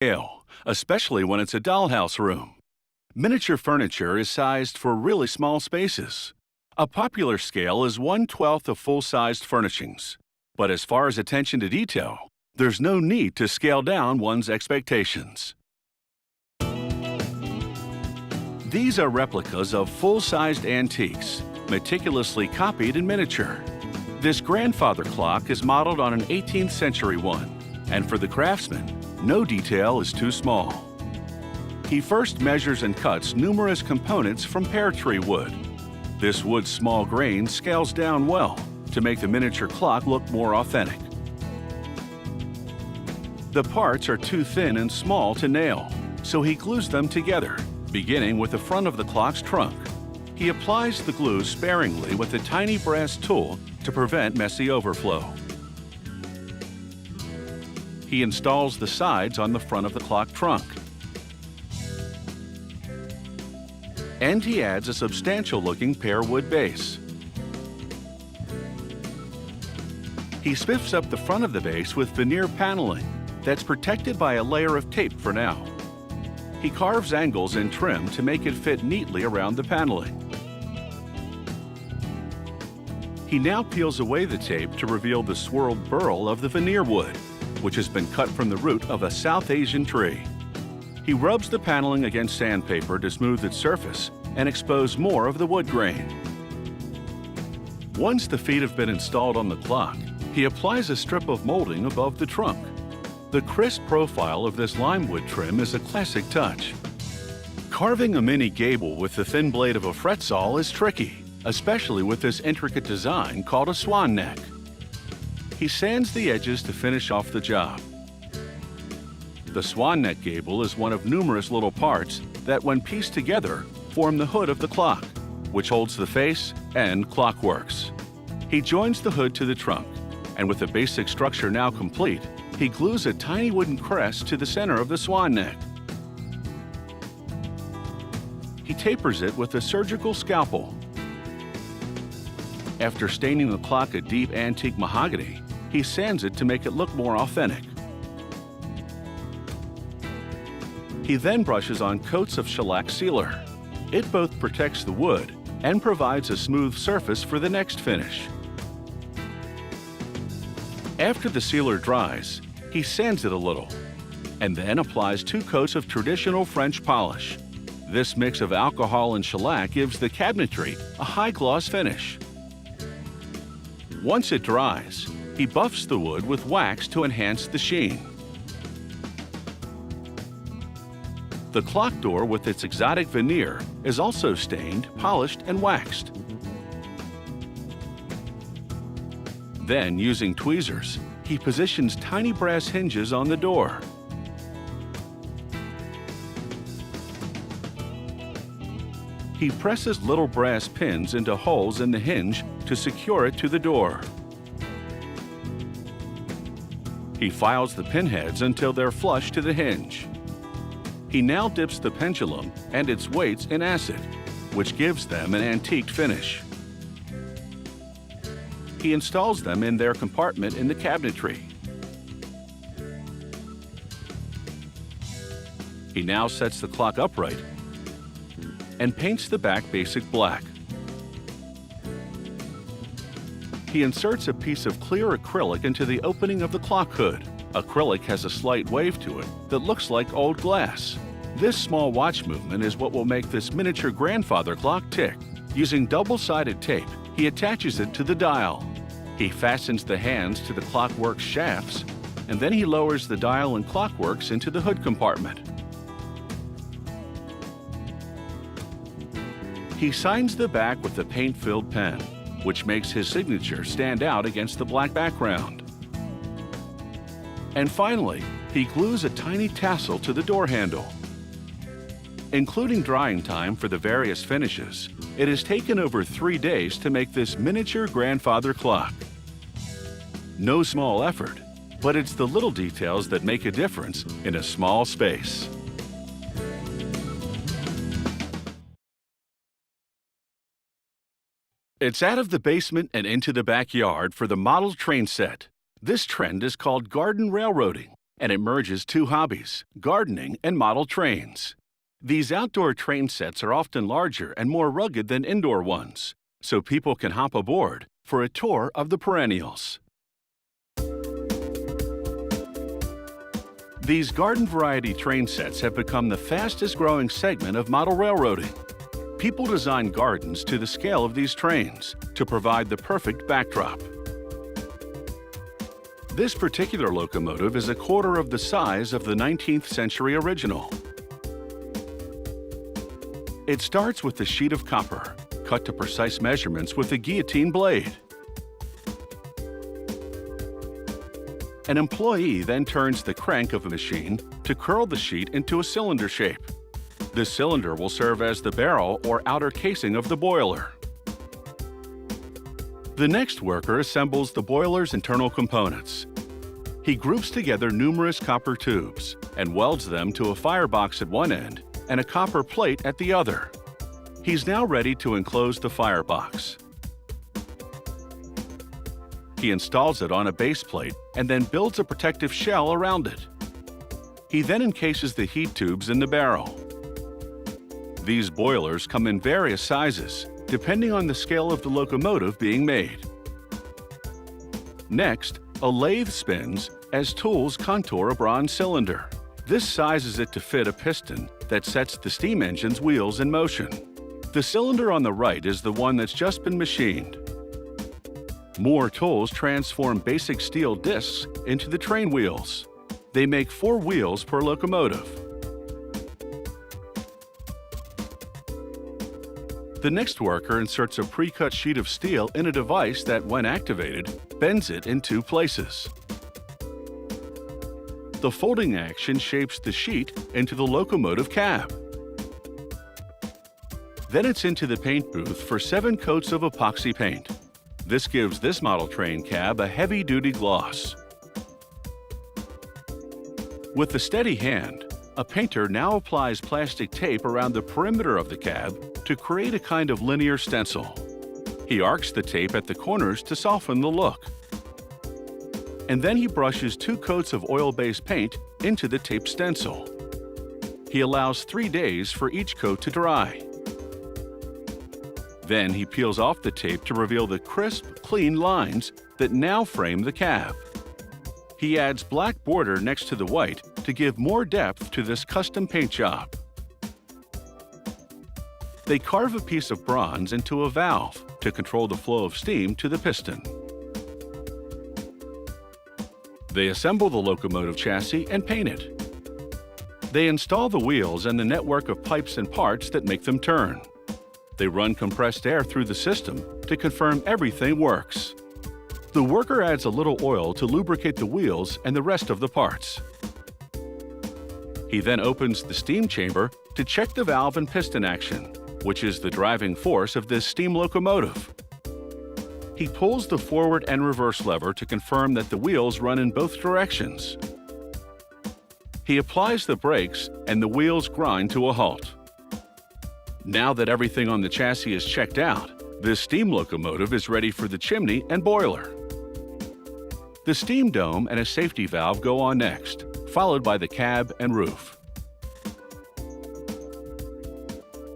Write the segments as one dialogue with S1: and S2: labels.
S1: scale, especially when it's a dollhouse room. Miniature furniture is sized for really small spaces. A popular scale is 1/12 of full-sized furnishings. But as far as attention to detail, there's no need to scale down one's expectations. These are replicas of full-sized antiques, meticulously copied in miniature. This grandfather clock is modeled on an 18th century one, and for the craftsman, no detail is too small. He first measures and cuts numerous components from pear tree wood. This wood's small grain scales down well to make the miniature clock look more authentic. The parts are too thin and small to nail, so he glues them together, beginning with the front of the clock's trunk. He applies the glue sparingly with a tiny brass tool to prevent messy overflow. He installs the sides on the front of the clock trunk. And he adds a substantial-looking pear wood base. He spiffs up the front of the base with veneer paneling that's protected by a layer of tape for now. He carves angles in trim to make it fit neatly around the paneling. He now peels away the tape to reveal the swirled burl of the veneer wood, which has been cut from the root of a South Asian tree. He rubs the paneling against sandpaper to smooth its surface and expose more of the wood grain. Once the feet have been installed on the clock, he applies a strip of molding above the trunk. The crisp profile of this limewood trim is a classic touch. Carving a mini gable with the thin blade of a fret saw is tricky, especially with this intricate design called a swan neck. He sands the edges to finish off the job. The swan neck gable is one of numerous little parts that, when pieced together, form the hood of the clock, which holds the face and clockworks. He joins the hood to the trunk, and with the basic structure now complete, he glues a tiny wooden crest to the center of the swan neck. He tapers it with a surgical scalpel. After staining the clock a deep antique mahogany, he sands it to make it look more authentic. He then brushes on coats of shellac sealer. It both protects the wood and provides a smooth surface for the next finish. After the sealer dries, he sands it a little, and then applies 2 coats of traditional French polish. This mix of alcohol and shellac gives the cabinetry a high-gloss finish. Once it dries, he buffs the wood with wax to enhance the sheen. The clock door with its exotic veneer is also stained, polished, and waxed. Then, using tweezers, he positions tiny brass hinges on the door. He presses little brass pins into holes in the hinge to secure it to the door. He files the pinheads until they're flush to the hinge. He now dips the pendulum and its weights in acid, which gives them an antiqued finish. He installs them in their compartment in the cabinetry. He now sets the clock upright and paints the back basic black. He inserts a piece of clear acrylic into the opening of the clock hood. Acrylic has a slight wave to it that looks like old glass. This small watch movement is what will make this miniature grandfather clock tick. Using double-sided tape, he attaches it to the dial. He fastens the hands to the clockwork shafts, and then he lowers the dial and clockworks into the hood compartment. He signs the back with a paint-filled pen, which makes his signature stand out against the black background. And finally, he glues a tiny tassel to the door handle. Including drying time for the various finishes, it has taken over 3 days to make this miniature grandfather clock. No small effort, but it's the little details that make a difference in a small space. It's out of the basement and into the backyard for the model train set. This trend is called garden railroading. and it merges two hobbies, gardening and model trains. These outdoor train sets are often larger and more rugged than indoor ones, so people can hop aboard for a tour of the perennials. These garden variety train sets have become the fastest growing segment of model railroading. People design gardens to the scale of these trains to provide the perfect backdrop. This particular locomotive is a quarter of the size of the 19th century original. It starts with a sheet of copper, cut to precise measurements with a guillotine blade. An employee then turns the crank of a machine to curl the sheet into a cylinder shape. This cylinder will serve as the barrel or outer casing of the boiler. The next worker assembles the boiler's internal components. He groups together numerous copper tubes and welds them to a firebox at one end and a copper plate at the other. He's now ready to enclose the firebox. He installs it on a base plate and then builds a protective shell around it. He then encases the heat tubes in the barrel. These boilers come in various sizes, depending on the scale of the locomotive being made. Next, a lathe spins as tools contour a bronze cylinder. This sizes it to fit a piston that sets the steam engine's wheels in motion. The cylinder on the right is the one that's just been machined. More tools transform basic steel discs into the train wheels. They make 4 wheels per locomotive. The next worker inserts a pre-cut sheet of steel in a device that, when activated, bends it in 2 places. The folding action shapes the sheet into the locomotive cab. Then it's into the paint booth for 7 coats of epoxy paint. This gives this model train cab a heavy-duty gloss. With a steady hand, a painter now applies plastic tape around the perimeter of the cab to create a kind of linear stencil. He arcs the tape at the corners to soften the look. And then he brushes 2 coats of oil-based paint into the tape stencil. He allows 3 days for each coat to dry. Then he peels off the tape to reveal the crisp, clean lines that now frame the cab. He adds black border next to the white to give more depth to this custom paint job. They carve a piece of bronze into a valve to control the flow of steam to the piston. They assemble the locomotive chassis and paint it. They install the wheels and the network of pipes and parts that make them turn. They run compressed air through the system to confirm everything works. The worker adds a little oil to lubricate the wheels and the rest of the parts. He then opens the steam chamber to check the valve and piston action, which is the driving force of this steam locomotive. He pulls the forward and reverse lever to confirm that the wheels run in both directions. He applies the brakes and the wheels grind to a halt. Now that everything on the chassis is checked out, this steam locomotive is ready for the chimney and boiler. The steam dome and a safety valve go on next, followed by the cab and roof.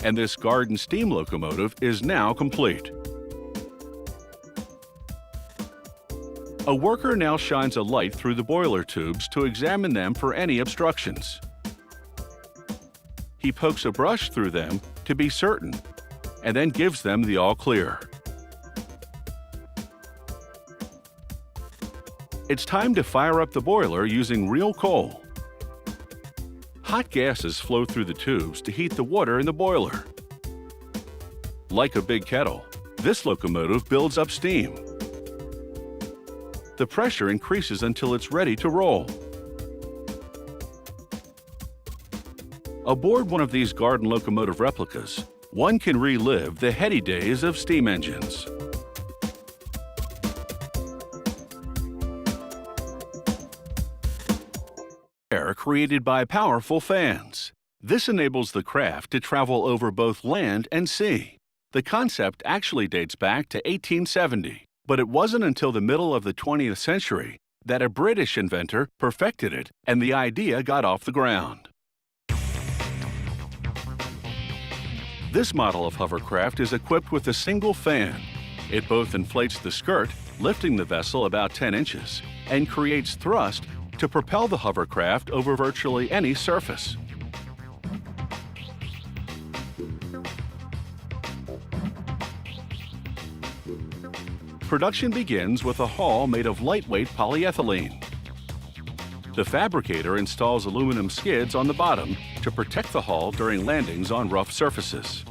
S1: And this garden steam locomotive is now complete. A worker now shines a light through the boiler tubes to examine them for any obstructions. He pokes a brush through them to be certain, and then gives them the all clear. It's time to fire up the boiler using real coal. Hot gases flow through the tubes to heat the water in the boiler. Like a big kettle, this locomotive builds up steam. The pressure increases until it's ready to roll. Aboard one of these garden locomotive replicas, one can relive the heady days of steam engines. Air created by powerful fans. This enables the craft to travel over both land and sea. The concept actually dates back to 1870, but it wasn't until the middle of the 20th century that a British inventor perfected it and the idea got off the ground. This model of hovercraft is equipped with a single fan. It both inflates the skirt, lifting the vessel about 10 inches, and creates thrust to propel the hovercraft over virtually any surface. Production begins with a hull made of lightweight polyethylene. The fabricator installs aluminum skids on the bottom to protect the hull during landings on rough surfaces.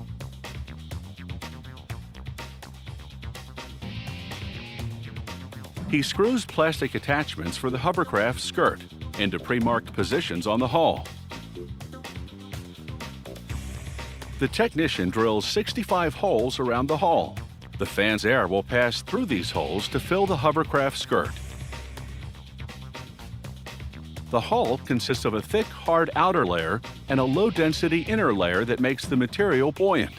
S1: He screws plastic attachments for the hovercraft skirt into pre-marked positions on the hull. The technician drills 65 holes around the hull. The fan's air will pass through these holes to fill the hovercraft skirt. The hull consists of a thick, hard outer layer and a low-density inner layer that makes the material buoyant.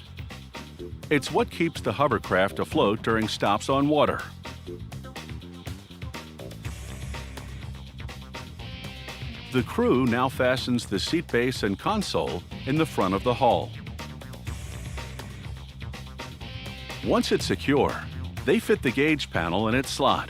S1: It's what keeps the hovercraft afloat during stops on water. The crew now fastens the seat base and console in the front of the hull. Once it's secure, they fit the gauge panel in its slot.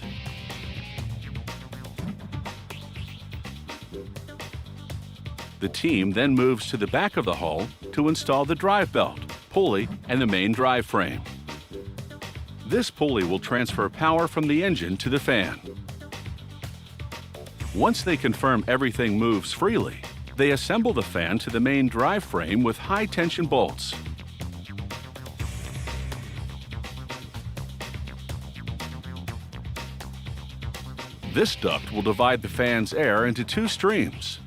S1: The team then moves to the back of the hull to install the drive belt, pulley, and the main drive frame. This pulley will transfer power from the engine to the fan. Once they confirm everything moves freely, they assemble the fan to the main drive frame with high-tension bolts. This duct will divide the fan's air into two streams.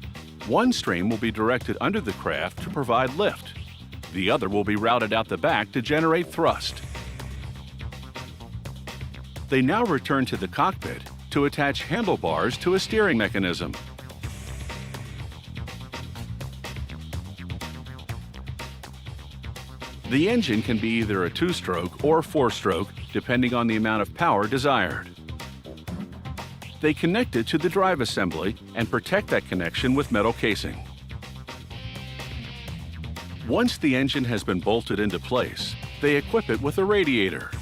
S1: One stream will be directed under the craft to provide lift. The other will be routed out the back to generate thrust. They now return to the cockpit to attach handlebars to a steering mechanism. The engine can be either a 2-stroke or 4-stroke, depending on the amount of power desired. They connect it to the drive assembly and protect that connection with metal casing. Once the engine has been bolted into place, they equip it with a radiator,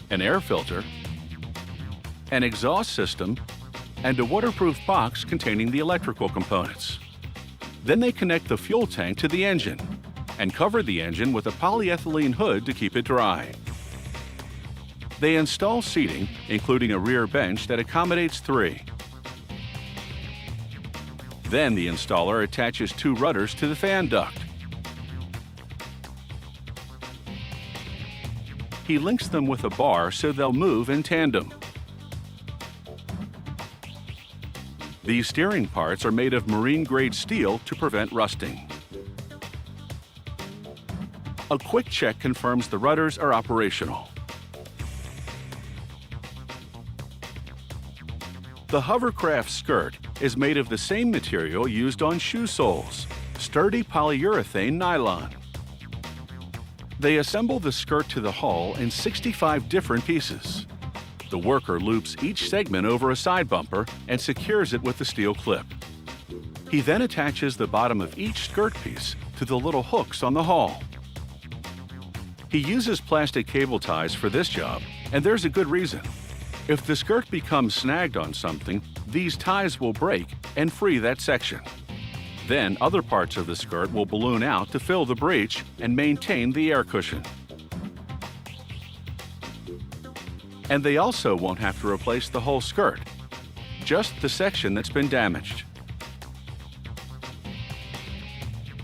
S1: an air filter, an exhaust system, and a waterproof box containing the electrical components. Then they connect the fuel tank to the engine and cover the engine with a polyethylene hood to keep it dry. They install seating, including a rear bench that accommodates 3. Then the installer attaches 2 rudders to the fan duct. He links them with a bar so they'll move in tandem. These steering parts are made of marine-grade steel to prevent rusting. A quick check confirms the rudders are operational. The hovercraft skirt is made of the same material used on shoe soles, sturdy polyurethane nylon. They assemble the skirt to the hull in 65 different pieces. The worker loops each segment over a side bumper and secures it with a steel clip. He then attaches the bottom of each skirt piece to the little hooks on the hull. He uses plastic cable ties for this job, and there's a good reason. If the skirt becomes snagged on something, these ties will break and free that section. Then other parts of the skirt will balloon out to fill the breach and maintain the air cushion. And they also won't have to replace the whole skirt, just the section that's been damaged.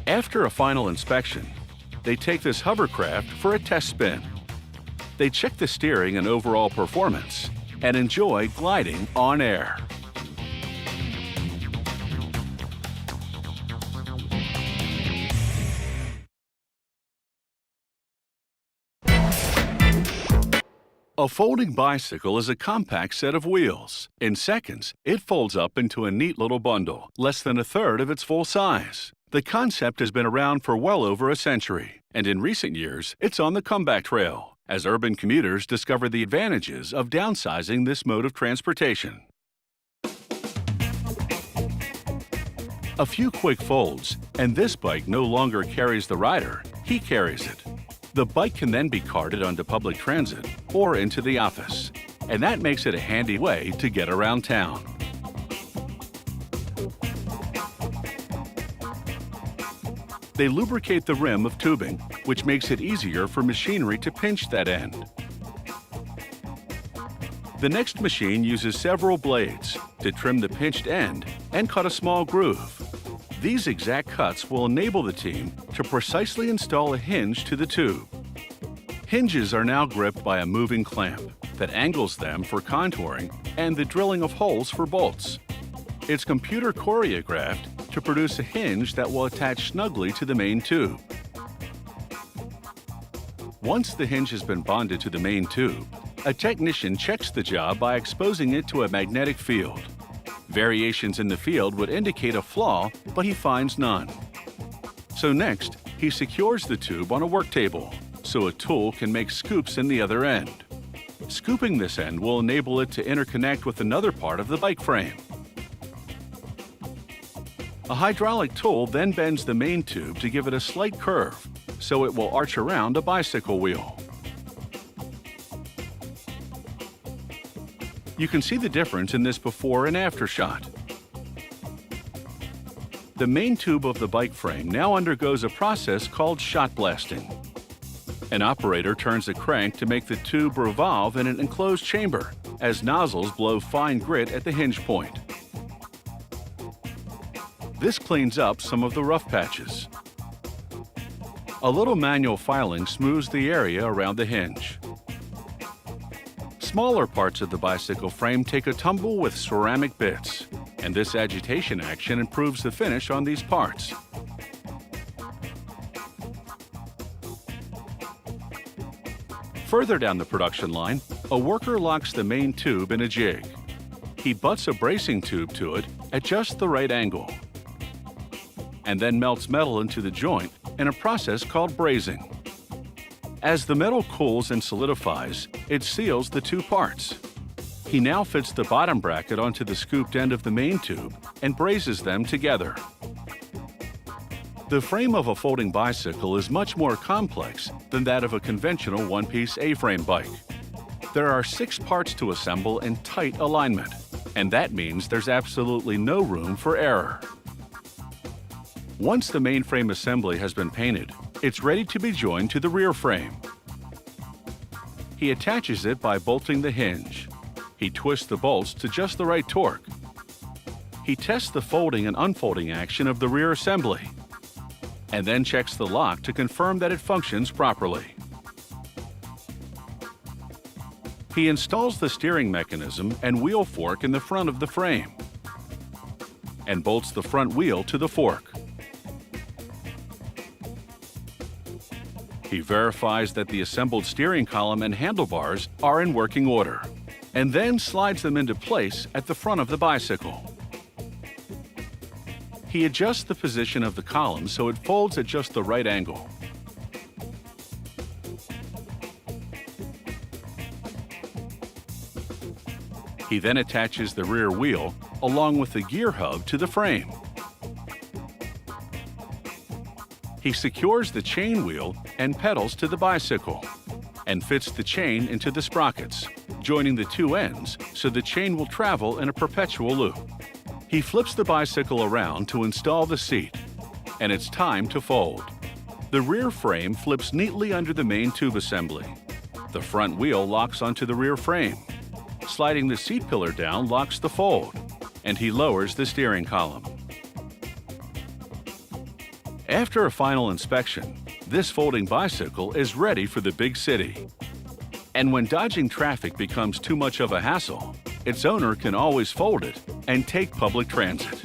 S1: After a final inspection, they take this hovercraft for a test spin. They check the steering and overall performance and enjoy gliding on air. A folding bicycle is a compact set of wheels. In seconds, it folds up into a neat little bundle, less than a third of its full size. The concept has been around for well over a century, and in recent years, it's on the comeback trail, as urban commuters discover the advantages of downsizing this mode of transportation. A few quick folds, and this bike no longer carries the rider, he carries it. The bike can then be carted onto public transit or into the office, and that makes it a handy way to get around town. They lubricate the rim of tubing, which makes it easier for machinery to pinch that end. The next machine uses several blades to trim the pinched end and cut a small groove. These exact cuts will enable the team to precisely install a hinge to the tube. Hinges are now gripped by a moving clamp that angles them for contouring and the drilling of holes for bolts. It's computer choreographed to produce a hinge that will attach snugly to the main tube. Once the hinge has been bonded to the main tube, a technician checks the job by exposing it to a magnetic field. Variations in the field would indicate a flaw, but he finds none. So next, he secures the tube on a work table, so a tool can make scoops in the other end. Scooping this end will enable it to interconnect with another part of the bike frame. A hydraulic tool then bends the main tube to give it a slight curve, so it will arch around a bicycle wheel. You can see the difference in this before and after shot. The main tube of the bike frame now undergoes a process called shot blasting. An operator turns a crank to make the tube revolve in an enclosed chamber as nozzles blow fine grit at the hinge point. This cleans up some of the rough patches. A little manual filing smooths the area around the hinge. Smaller parts of the bicycle frame take a tumble with ceramic bits, and this agitation action improves the finish on these parts. Further down the production line, a worker locks the main tube in a jig. He butts a bracing tube to it at just the right angle, and then melts metal into the joint in a process called brazing. As the metal cools and solidifies, it seals the two parts. He now fits the bottom bracket onto the scooped end of the main tube and brazes them together. The frame of a folding bicycle is much more complex than that of a conventional one-piece A-frame bike. There are 6 parts to assemble in tight alignment, and that means there's absolutely no room for error. Once the main frame assembly has been painted, it's ready to be joined to the rear frame. He attaches it by bolting the hinge. He twists the bolts to just the right torque. He tests the folding and unfolding action of the rear assembly, and then checks the lock to confirm that it functions properly. He installs the steering mechanism and wheel fork in the front of the frame, and bolts the front wheel to the fork. He verifies that the assembled steering column and handlebars are in working order, and then slides them into place at the front of the bicycle. He adjusts the position of the column so it folds at just the right angle. He then attaches the rear wheel along with the gear hub to the frame. He secures the chain wheel and pedals to the bicycle and fits the chain into the sprockets, joining the two ends so the chain will travel in a perpetual loop. He flips the bicycle around to install the seat, and it's time to fold. The rear frame flips neatly under the main tube assembly. The front wheel locks onto the rear frame. Sliding the seat pillar down locks the fold, and he lowers the steering column. After a final inspection, this folding bicycle is ready for the big city. And when dodging traffic becomes too much of a hassle, its owner can always fold it and take public transit.